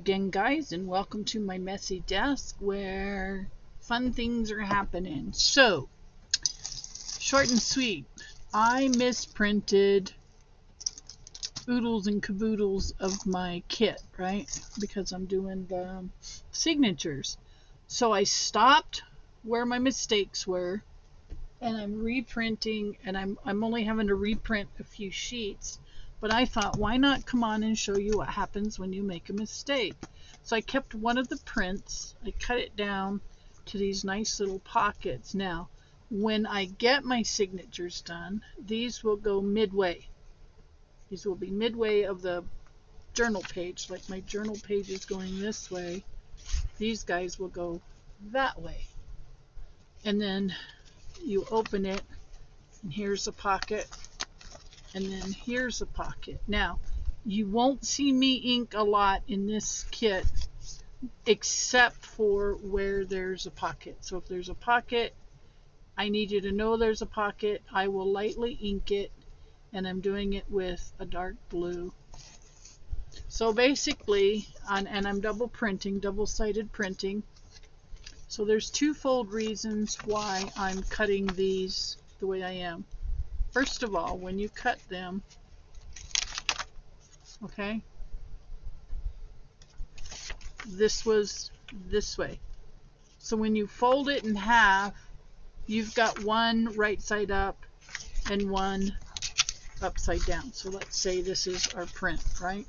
again, guys, and welcome to my messy desk where fun things are happening. So, short and sweet, I misprinted oodles and caboodles of my kit, right? Because I'm doing the signatures. So I stopped where my mistakes were, and I'm reprinting, and I'm only having to reprint a few sheets. But I thought, why not come on and show you what happens when you make a mistake? So I kept one of the prints, I cut it down to these nice little pockets. Now, when I get my signatures done, these will go midway. These will be midway of the journal page. Like my journal page is going this way, these guys will go that way. And then you open it, and here's a pocket, and then here's a pocket. Now, you won't see me ink a lot in this kit except for where there's a pocket. So if there's a pocket, I need you to know there's a pocket. I will lightly ink it, and I'm doing it with a dark blue. So basically, and I'm double printing, double-sided printing. So there's twofold reasons why I'm cutting these the way I am. First of all, when you cut them, okay, this was this way. So when you fold it in half, you've got one right side up and one upside down. So let's say this is our print, right?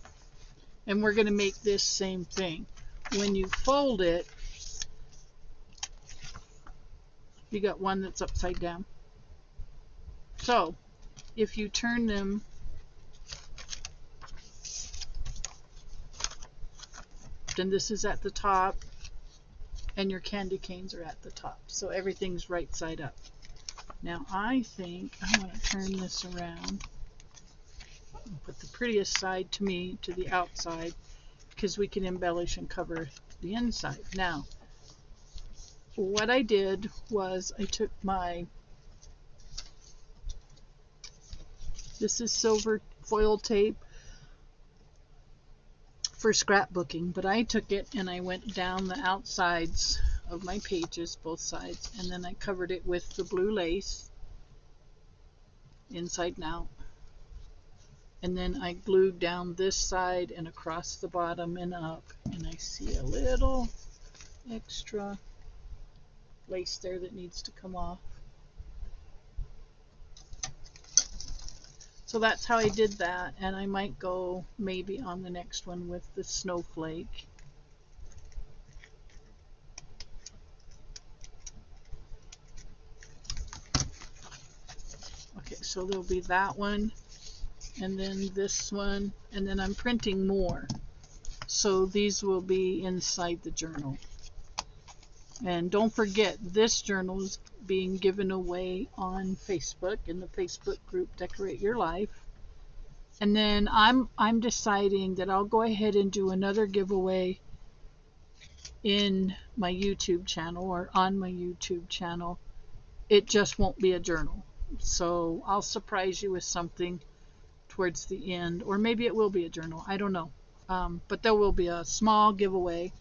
And we're going to make this same thing. When you fold it, you got one that's upside down. So if you turn them, then this is at the top, and your candy canes are at the top. So everything's right side up. Now I think I want to turn this around and put the prettiest side to me to the outside, because we can embellish and cover the inside. Now, what I did was I took this is silver foil tape for scrapbooking, but I took it and I went down the outsides of my pages, both sides, and then I covered it with the blue lace inside and out, and then I glued down this side and across the bottom and up, and I see a little extra lace there that needs to come off. So that's how I did that, and I might go maybe on the next one with the snowflake. Okay, so there'll be that one, and then this one, and then I'm printing more. So these will be inside the journal. And don't forget, this journal is being given away on Facebook in the Facebook group Decorate Your Life. And then I'm deciding that I'll go ahead and do another giveaway in my YouTube channel, or on my YouTube channel. It just won't be a journal. So I'll surprise you with something towards the end, or maybe it will be a journal. I don't know. But there will be a small giveaway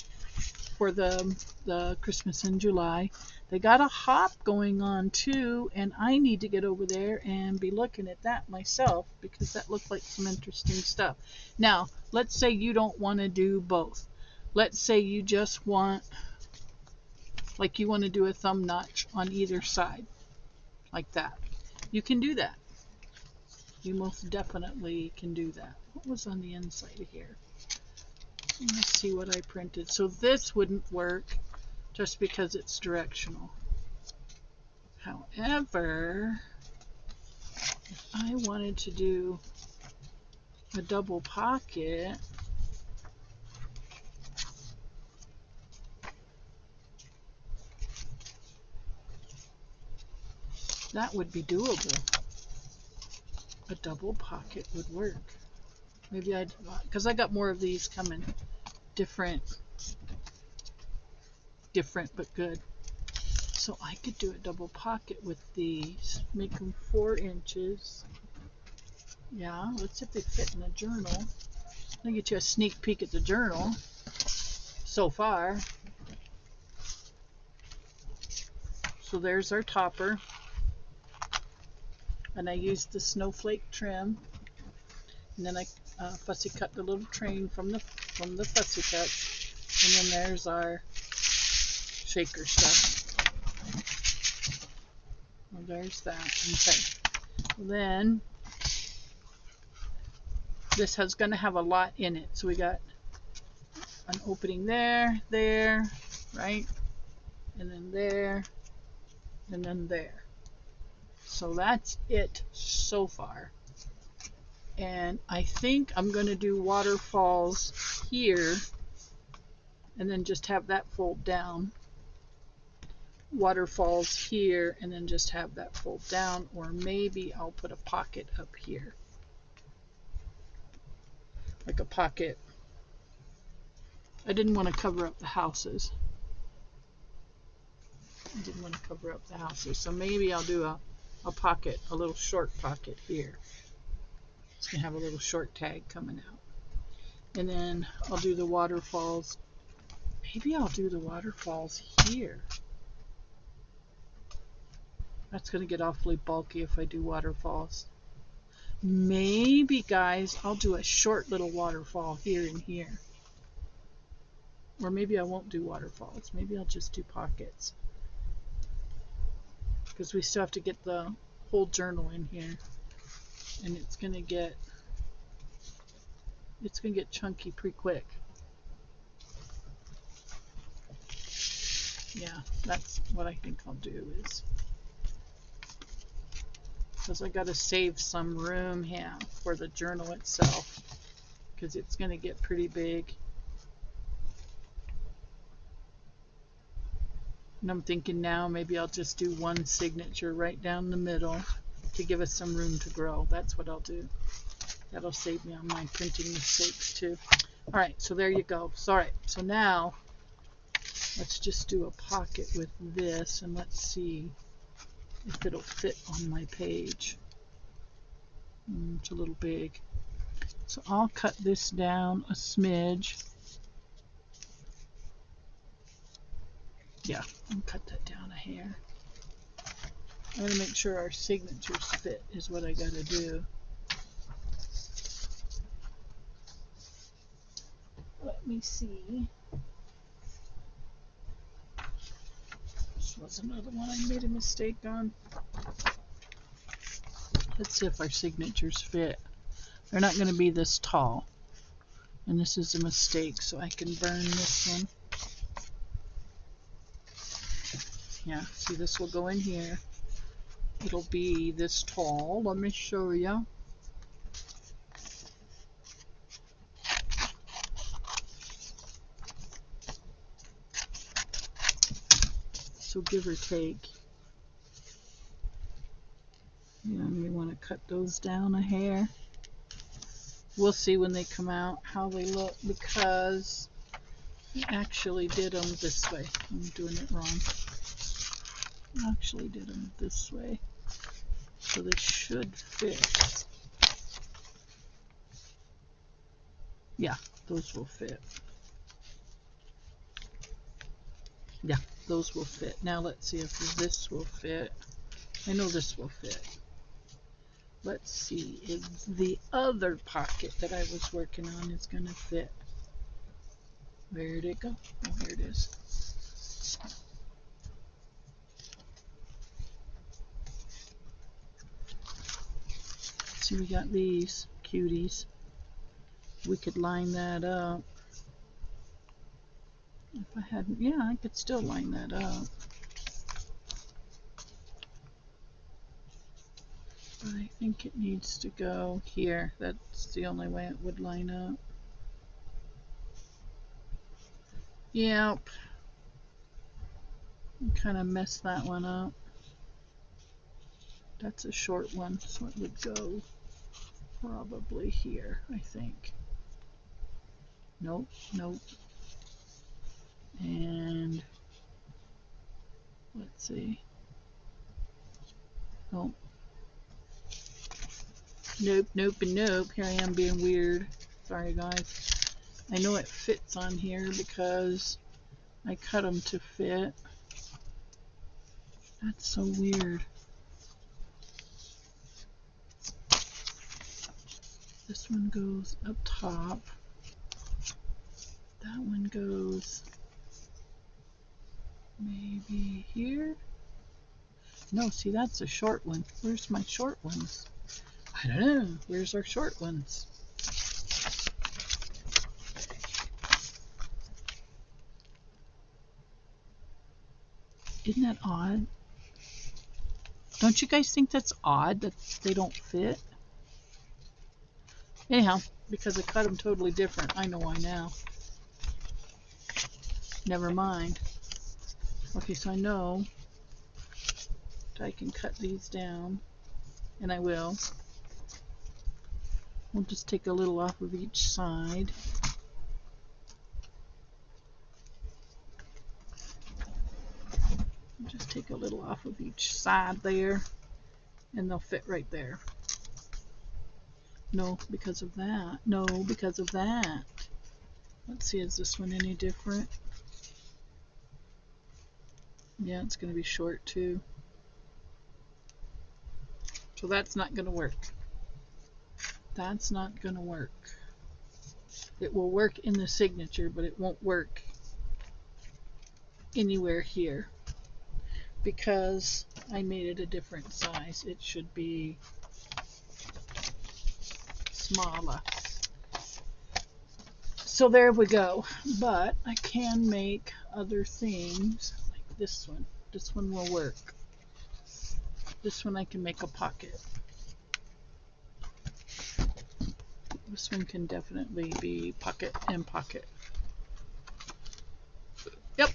for the Christmas in July. They got a hop going on too, and I need to get over there and be looking at that myself, because that looked like some interesting stuff. Now, let's say you don't want to do both. Let's say you just want, like, you want to do a thumb notch on either side, like that. You can do that. You most definitely can do that. What was on the inside of here? Let's see what I printed. So this wouldn't work just because it's directional. However, if I wanted to do a double pocket, that would be doable. A double pocket would work. Maybe because I got more of these coming. Different but good. So I could do a double pocket with these, make them 4 inches. Yeah, let's see if they fit in a journal. I'll get you a sneak peek at the journal. so far. So there's our topper. And I used the snowflake trim. And then I fussy cut the little train from the fussy cuts. And then there's our shaker stuff. Well, there's that. Okay. Then this is going to have a lot in it. So we got an opening there, right? And then there, and then there. So that's it so far. And I think I'm going to do waterfalls here and then just have that fold down. Waterfalls here and then just have that fold down, or maybe I'll put a pocket up here. Like a pocket. I didn't want to cover up the houses. So maybe I'll do a pocket, a little short pocket here. It's going to have a little short tag coming out. And then I'll do the waterfalls. Maybe I'll do the waterfalls here. That's going to get awfully bulky if I do waterfalls. Maybe, guys, I'll do a short little waterfall here and here. Or maybe I won't do waterfalls. Maybe I'll just do pockets. Because we still have to get the whole journal in here. And it's going to get chunky pretty quick. Yeah, that's what I think I'll do, is because I got to save some room here for the journal itself, because it's going to get pretty big. And I'm thinking now maybe I'll just do one signature right down the middle to give us some room to grow. That's what I'll do. That'll save me on my printing mistakes too. Alright, so there you go. Alright, so now let's just do a pocket with this, and let's see if it'll fit on my page. It's a little big. So I'll cut this down a smidge. Yeah, I'll cut that down a hair. I'm going to make sure our signatures fit is what I got to do. Let me see. This was another one I made a mistake on. Let's see if our signatures fit. They're not going to be this tall. And this is a mistake, so I can burn this one. Yeah, see, this will go in here. It'll be this tall. Let me show you. So give or take. And we want to cut those down a hair. We'll see when they come out how they look, because I actually did them this way. I'm doing it wrong. I actually did them this way. So they should fit. Yeah, those will fit. Yeah, those will fit. Now let's see if this will fit. I know this will fit. Let's see if the other pocket that I was working on is going to fit. Where did it go? Oh, here it is. See, we got these cuties. We could line that up. If I hadn't, yeah, I could still line that up. But I think it needs to go here. That's the only way it would line up. Yep. Kind of messed that one up. That's a short one, so it would go probably here, I think. Nope, nope. And let's see. Nope. Nope, nope, and nope. Here I am being weird. Sorry, guys. I know it fits on here because I cut them to fit. That's so weird. This one goes up top. That one goes maybe here. No, see, that's a short one. Where's my short ones? I don't know. Where's our short ones? Isn't that odd? Don't you guys think that's odd that they don't fit? Anyhow, because I cut them totally different. I know why now. Never mind. Okay, so I know that I can cut these down, and I will. We'll just take a little off of each side. Just take a little off of each side there, and they'll fit right there. No, because of that. No, because of that. Let's see, is this one any different? Yeah, it's going to be short too. So that's not going to work. That's not going to work. It will work in the signature, but it won't work anywhere here because I made it a different size. It should be smaller. So there we go. But I can make other things like this one. This one will work. This one I can make a pocket. This one can definitely be pocket and pocket. Yep,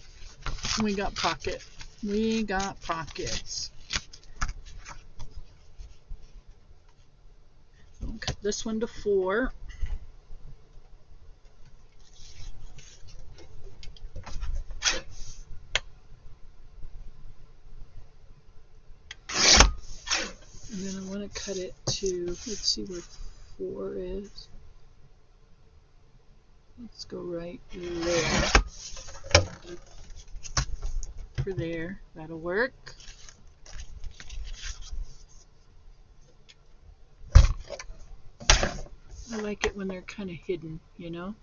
we got pocket. We got pockets. We'll cut this one to 4. And then I want to cut it to, let's see where 4 is. Let's go right there. For there, that'll work. I like it when they're kind of hidden, you know?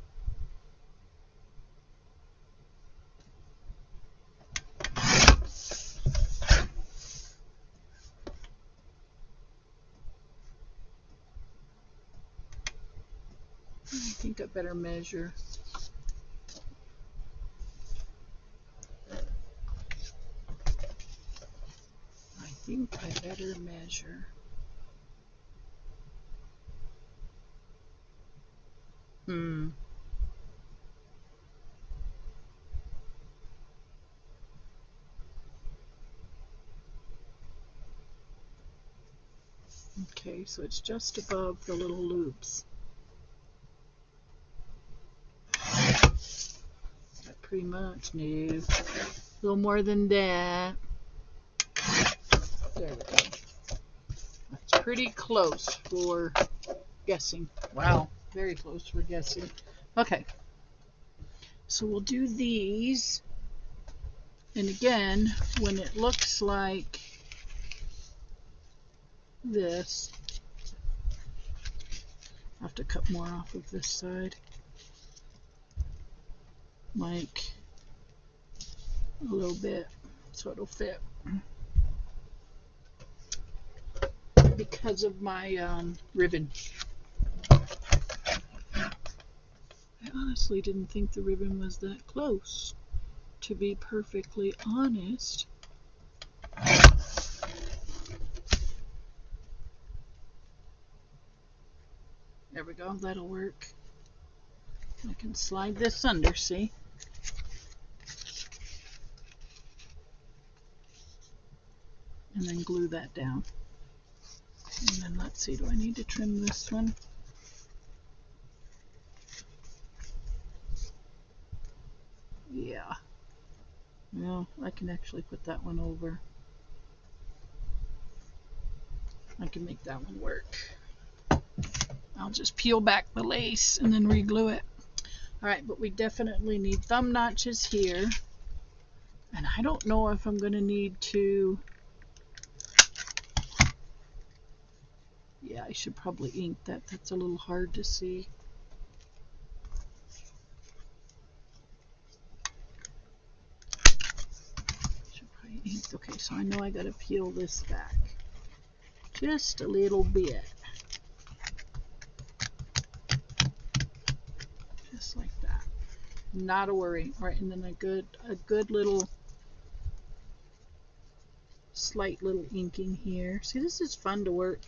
I think I better measure. I think I better measure. Okay, so it's just above the little loops. That pretty much, no. A little more than that. There we go. That's pretty close for guessing. Wow, very close for guessing. Okay, so we'll do these. And again, when it looks like this, I have to cut more off of this side. Like a little bit so it'll fit. Because of my ribbon. I honestly didn't think the ribbon was that close, to be perfectly honest. There we go, that'll work. I can slide this under, see? And then glue that down. And then let's see, do I need to trim this one? Yeah. No, I can actually put that one over. I can make that one work. I'll just peel back the lace and then re-glue it. Alright, but we definitely need thumb notches here. And I don't know if I'm going to need to... Yeah, I should probably ink that. That's a little hard to see. Should probably ink. Okay, so I know I got to peel this back just a little bit. Just like that. Not a worry. Alright, and then a good little slight little inking here. See, this is fun to work.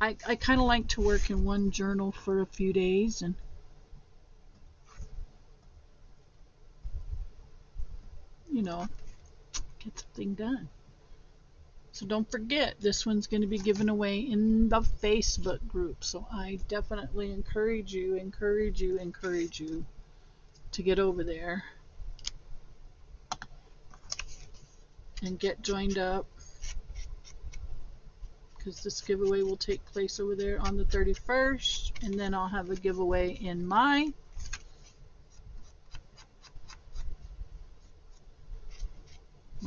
I kind of like to work in one journal for a few days and you know, get something done. So don't forget, this one's going to be given away in the Facebook group. So I definitely encourage you to get over there and get joined up, because this giveaway will take place over there on the 31st, and then I'll have a giveaway in my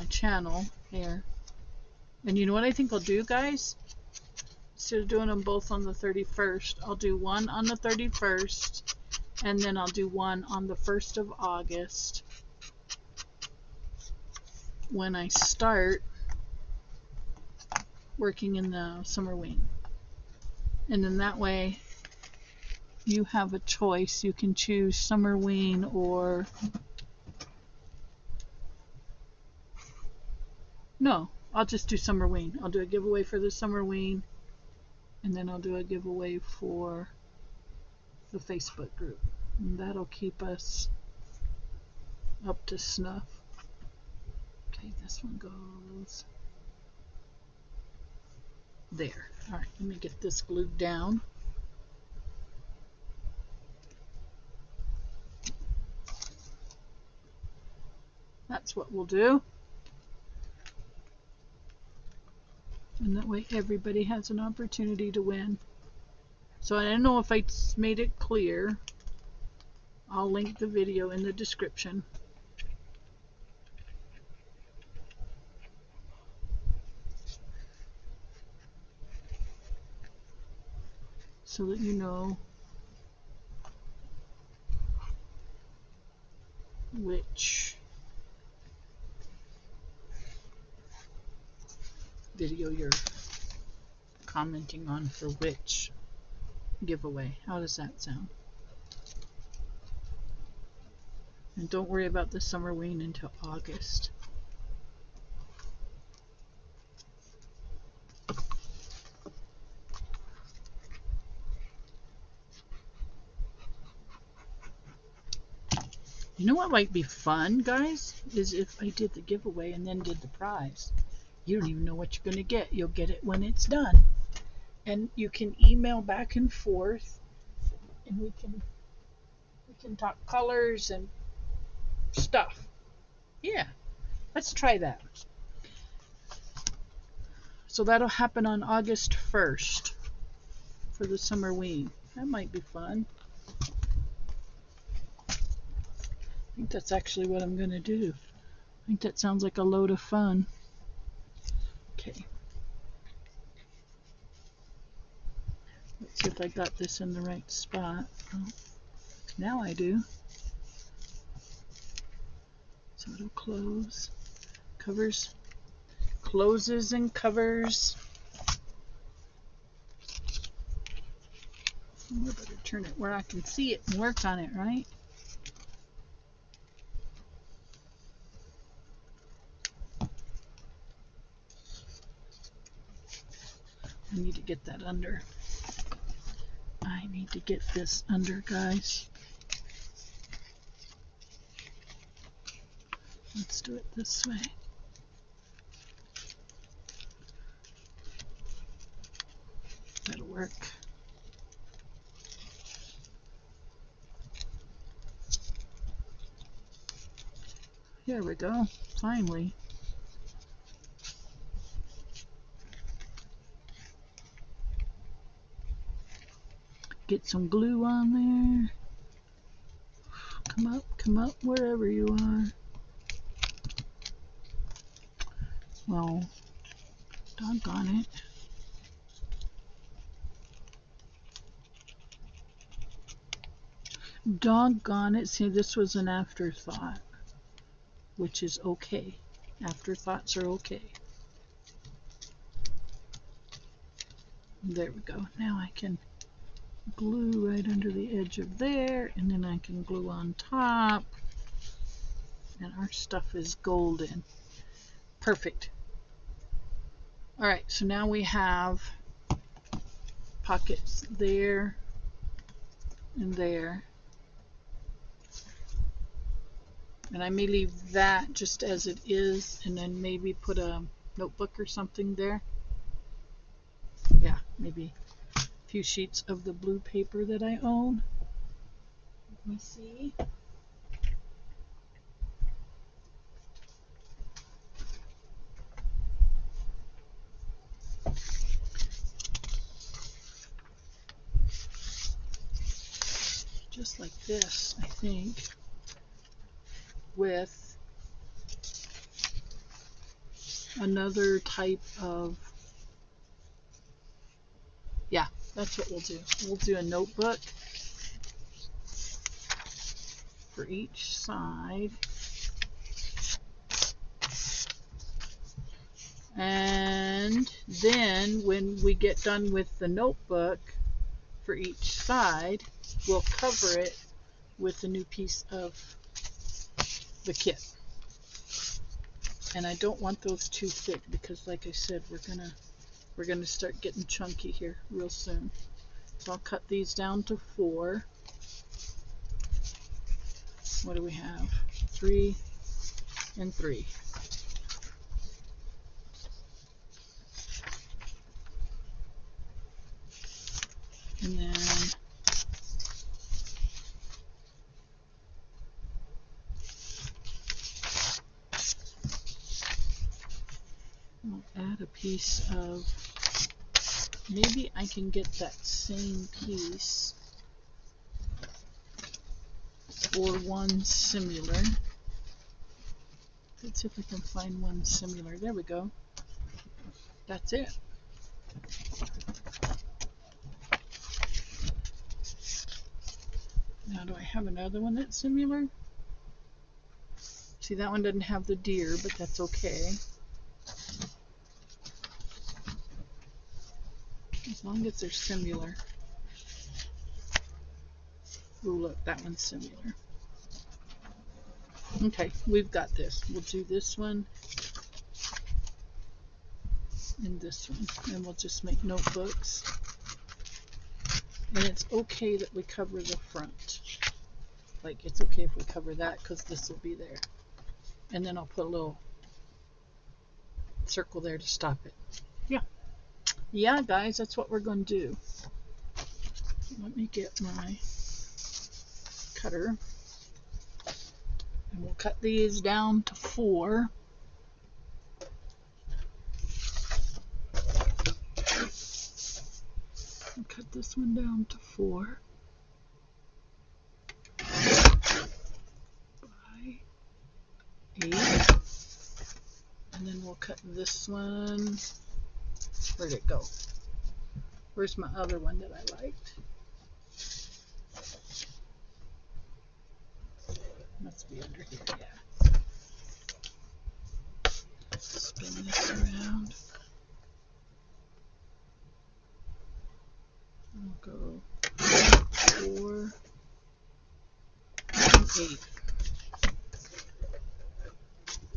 channel here. And you know what I think I'll do, guys? Instead of doing them both on the 31st, I'll do one on the 31st, and then I'll do one on the 1st of August when I start working in the summer wing. And then that way you have a choice. You can choose summer wing or... No, I'll just do summer wing. I'll do a giveaway for the summer wing, and then I'll do a giveaway for the Facebook group. And that'll keep us up to snuff. Okay, this one goes there. Alright, let me get this glued down. That's what we'll do. And that way everybody has an opportunity to win. So I don't know if I made it clear. I'll link the video in the description. So that you know which video you're commenting on for which giveaway. How does that sound? And don't worry about the summer wing until August. You know what might be fun, guys? Is if I did the giveaway and then did the prize. You don't even know what you're going to get. You'll get it when it's done. And you can email back and forth, and we can talk colors and stuff. Yeah, let's try that. So that'll happen on August 1st for the summer wing. That might be fun. I think that's actually what I'm going to do. I think that sounds like a load of fun. Okay. Let's see if I got this in the right spot. Oh, now I do. So it'll close. Covers. Closes and covers. I better turn it where I can see it and work on it, right? I need to get that under. I need to get this under, guys. Let's do it this way. That'll work. Here we go. Finally. Get some glue on there. come up, wherever you are. Well, doggone it. Doggone it. See, this was an afterthought, which is okay. Afterthoughts are okay. There we go. Now I can glue right under the edge of there, and then I can glue on top, and our stuff is golden. Perfect. Alright, so now we have pockets there and there. And I may leave that just as it is, and then maybe put a notebook or something there. Yeah, maybe a few sheets of the blue paper that I own. Let me see. Just like this, I think, with another type of, yeah, that's what we'll do. We'll do a notebook for each side. And then when we get done with the notebook for each side, we'll cover it with a new piece of the kit. And I don't want those too thick because, like I said, we're gonna start getting chunky here real soon. So I'll cut these down to 4. What do we have? 3 and 3. And then I'll add a piece of, maybe I can get that same piece or one similar. Let's see if I can find one similar. There we go. That's it. Now, do I have another one that's similar? See, that one doesn't have the deer, but that's okay. As long as they're similar. Ooh, look, that one's similar. Okay, we've got this. We'll do this one and this one, and we'll just make notebooks. And it's okay that we cover the front. Like, it's okay if we cover that because this will be there. And then I'll put a little circle there to stop it. Yeah, guys, that's what we're going to do. Let me get my cutter. And we'll cut these down to 4. And cut this one down to 4 by 8. And then we'll cut this one. Where'd it go? Where's my other one that I liked? Must be under here, yeah. Spin this around. I'll go 4 and 8.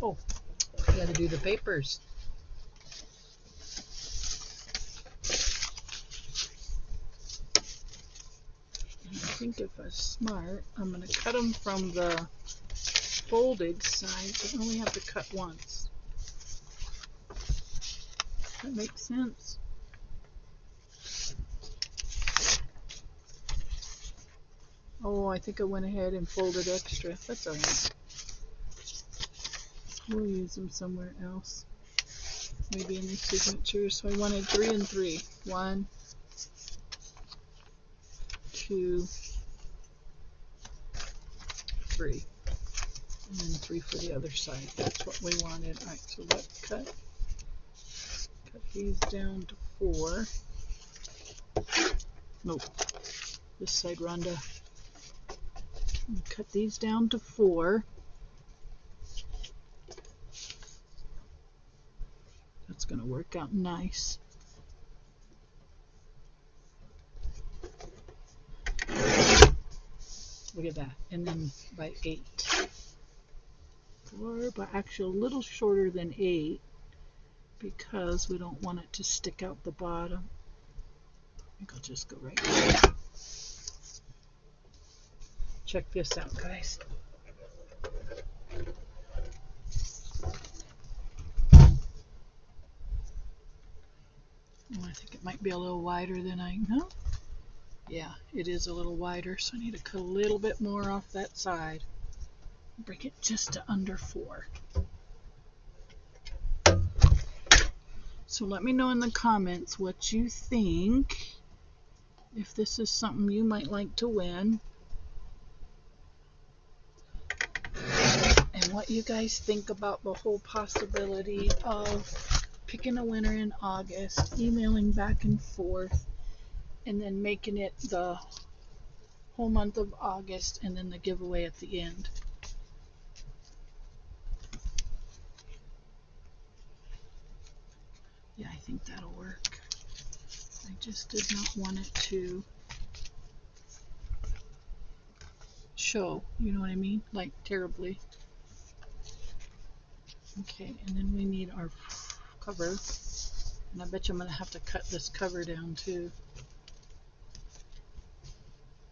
Oh, I gotta do the papers. And I think if I'm smart, I'm gonna cut them from the folded side, but I only have to cut once. That makes sense. Oh, I think I went ahead and folded extra. That's alright. We'll use them somewhere else. Maybe in the signature. So I wanted 3 and 3. 1, 2, 3. And then 3 for the other side. That's what we wanted. Alright, so let's cut these down to 4. Nope. This side, Rhonda. Cut these down to 4. That's going to work out nice. Look at that. And then by 8. Or by actually a little shorter than 8 because we don't want it to stick out the bottom. I think I'll just go right here. Check this out, guys. Oh, I think it might be a little wider than I know. Yeah, it is a little wider, so I need to cut a little bit more off that side. Bring it just to under 4. So let me know in the comments what you think. If this is something you might like to win. And what you guys think about the whole possibility of picking a winner in August, emailing back and forth, and then making it the whole month of August and then the giveaway at the end. Yeah, I think that'll work. I just did not want it to show, you know what I mean? Like terribly. Okay, and then we need our cover. And I bet you I'm going to have to cut this cover down too.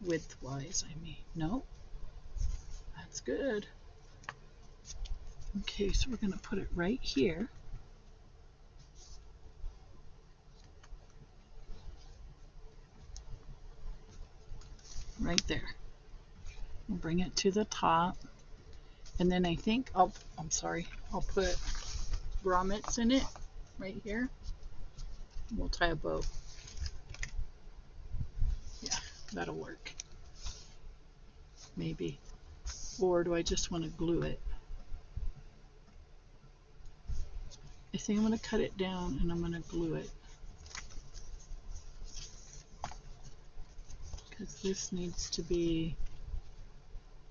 Width-wise, I mean. No. That's good. Okay, so we're going to put it right here. Right there. We'll bring it to the top. And then I think I'll put grommets in it right here. We'll tie a bow. Yeah, that'll work. Maybe. Or do I just want to glue it? I think I'm going to cut it down and I'm going to glue it. Because this needs to be,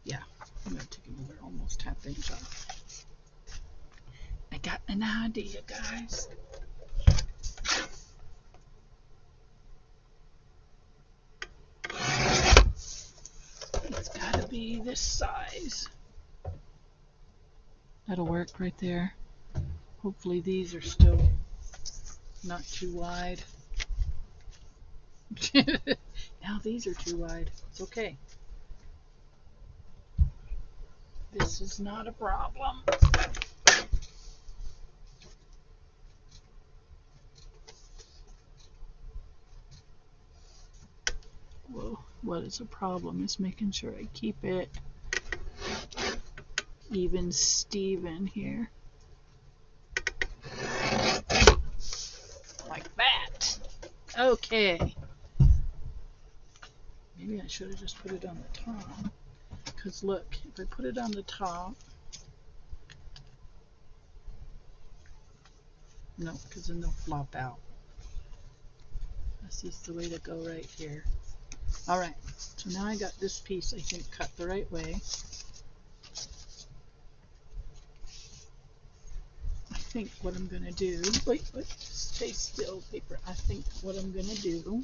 yeah, I'm going to take another almost ½ inch off. I got an idea, guys. It's got to be this size. That'll work right there. Hopefully these are still not too wide. Now these are too wide. It's okay. This is not a problem. Whoa, what is a problem is making sure I keep it even Steven here. Like that. Okay. Maybe I should have just put it on the top. Because look, if I put it on the top, no, because then they'll flop out. This is the way to go right here. Alright, so now I got this piece I think cut the right way. I think what I'm going to do, wait, stay still, paper. I think what I'm going to do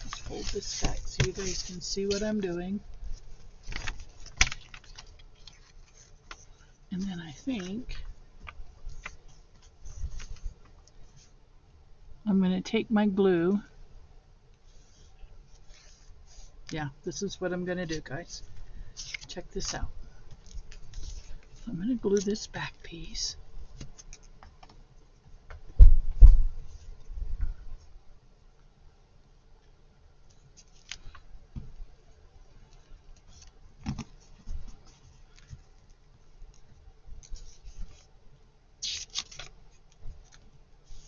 is hold this back so you guys can see what I'm doing. And then I think I'm going to take my glue. Yeah, this is what I'm going to do, guys. Check this out. So I'm going to glue this back piece.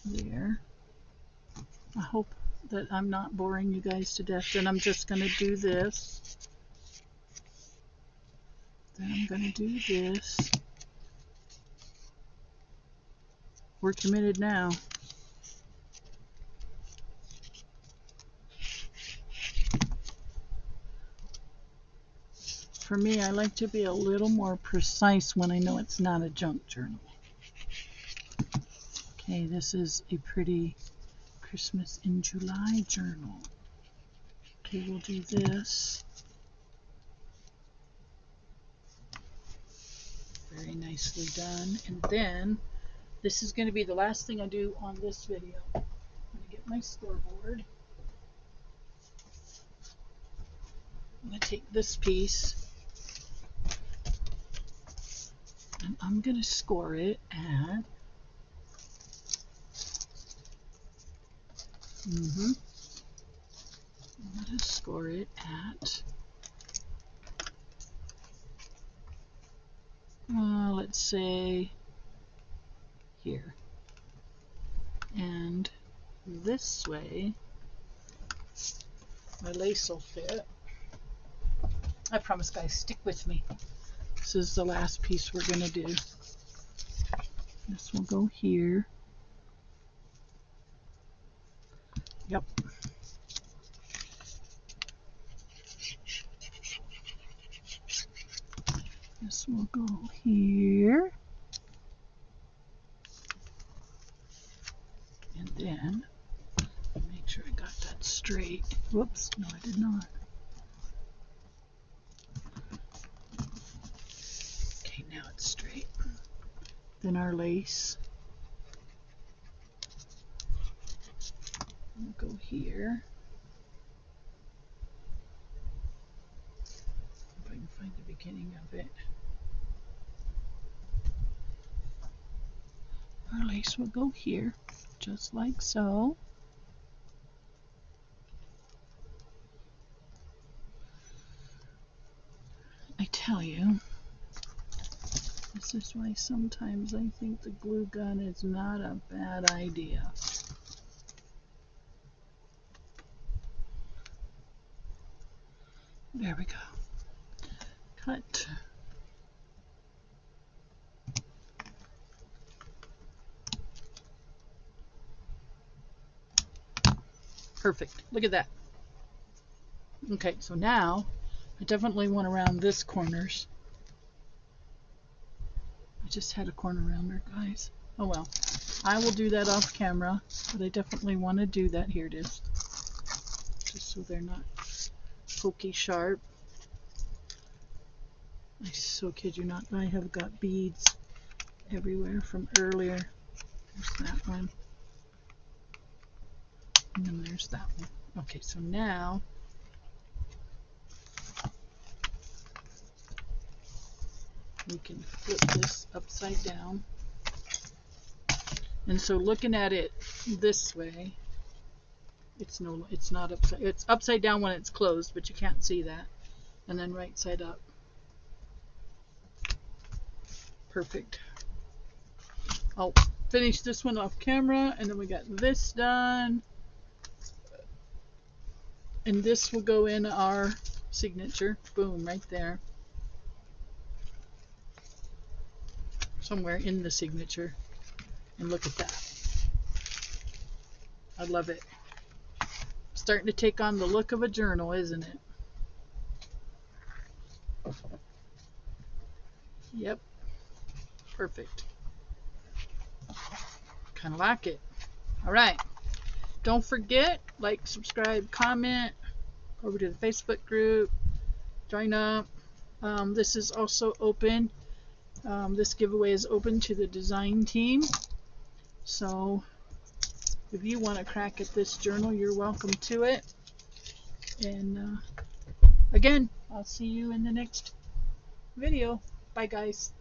There. I hope that I'm not boring you guys to death, then I'm just going to do this. Then I'm going to do this. We're committed now. For me, I like to be a little more precise when I know it's not a junk journal. Okay, this is a pretty Christmas in July journal. Okay, we'll do this. Very nicely done. And then, this is going to be the last thing I do on this video. I'm going to get my scoreboard. I'm going to take this piece and I'm going to score it at I'm going to score it at let's say here. And this way my lace will fit. I promise, guys, stick with me. This is the last piece we're going to do. This will go here. Yep. This will go here. And then, make sure I got that straight. Whoops, no I did not. Okay, now it's straight. Then our lace will go here. If I can find the beginning of it. Our lace will go here, just like so. I tell you, this is why sometimes I think the glue gun is not a bad idea. There we go. Cut. Perfect. Look at that. Okay, so now I definitely want to round this corners. I just had a corner rounder, guys. Oh well. I will do that off camera, but I definitely want to do that. Here it is. Just so they're not pokey sharp. I so kid you not, I have got beads everywhere from earlier. There's that one. And then there's that one. Okay, so now we can flip this upside down. And so looking at it this way, it's not upside, it's upside down when it's closed, but you can't see that. And then right side up. Perfect. I'll finish this one off camera, and then we got this done. And this will go in our signature. Boom, right there. Somewhere in the signature. And look at that. I love it. Starting to take on the look of a journal, isn't it? Yep. Perfect. Kind of like it. All right. Don't forget, like, subscribe, comment, go over to the Facebook group, join up. This is also open. This giveaway is open to the design team. So if you want to crack at this journal, you're welcome to it. And again, I'll see you in the next video. Bye, guys.